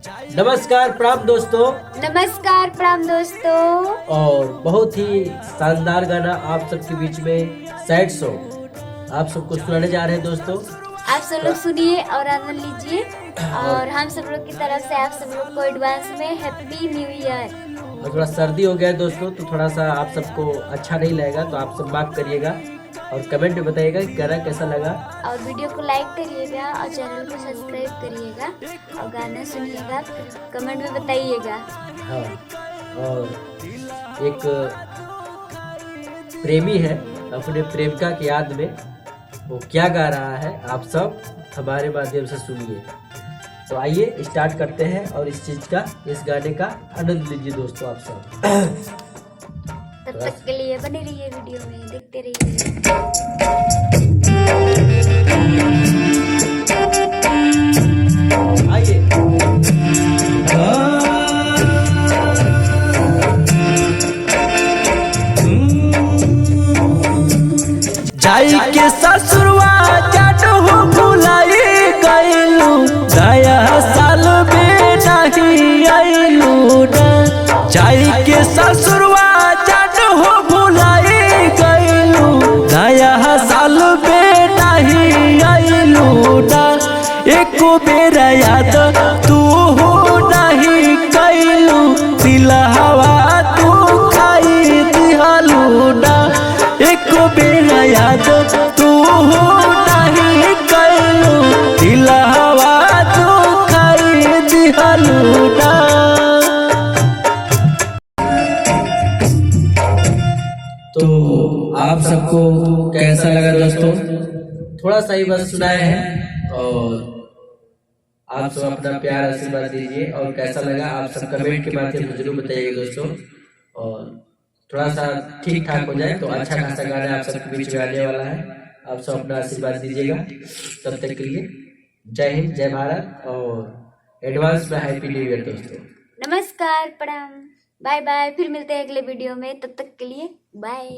नमस्कार प्रणाम दोस्तों। नमस्कार प्रणाम दोस्तों। और बहुत ही शानदार गाना आप सबके बीच में सैड सॉन्ग आप सबको सुनाने जा रहे हैं दोस्तों। आप सब लोग सुनिए और आनंद लीजिए। और हम सब लोग की तरफ से आप सब लोग को एडवांस में हैप्पी न्यू ईयर। और थोड़ा सर्दी हो गया है दोस्तों, तो थोड़ा सा आप सबको अच्छा नहीं लगेगा, तो आप सब माफ करिएगा और कमेंट में बताइएगा कि गाना कैसा लगा। और वीडियो को लाइक करिएगा और चैनल को सब्सक्राइब करिएगा और गाना सुनिएगा, कमेंट में बताइएगा। हाँ, और एक प्रेमी है अपने प्रेमिका की याद में, वो क्या गा रहा है आप सब हमारे माध्यम से सुनिए। तो आइए स्टार्ट करते हैं और इस चीज का, इस गाने का आनंद लीजिए दोस्तों आप सब। तब तक के लिए बने रहिए वीडियो में, देखते रहिए। आइए। जाई के ससुरवा जाटो भुलाई गइलू, नया साल में नहीं आइलू ना। जाई के ससुरवा जाटो भुलाई गइलू, नया साल में नहीं आइलू ना। एको बेरा याद तू नहीं गइलू, दिलहवा तू खाई दिहलू ना। एको बेरा याद तू नहीं गइलू, दिलहवा तू खाई दिहलू ना। तो आप सबको कैसा लगा दोस्तों? थोड़ा सा ही बस सुनाए हैं और आप सब अपना प्यार आशीर्वाद दीजिए और कैसा लगा आप सब कमेंट के माध्यम से जरूर बताइएगा दोस्तों। और थोड़ा सा ठीक ठाक हो जाए तो अच्छा खासा गाना आप सबके बीच में आने वाला है। आप सब अपना आशीर्वाद दीजिएगा। तब तक के लिए जय हिंद, जय भारत और एडवांस में हैप्पी न्यू ईयर दोस्तों। नमस्कार प्रणाम, बाय बाय। फिर मिलते हैं अगले वीडियो में, तब तक के लिए बाय।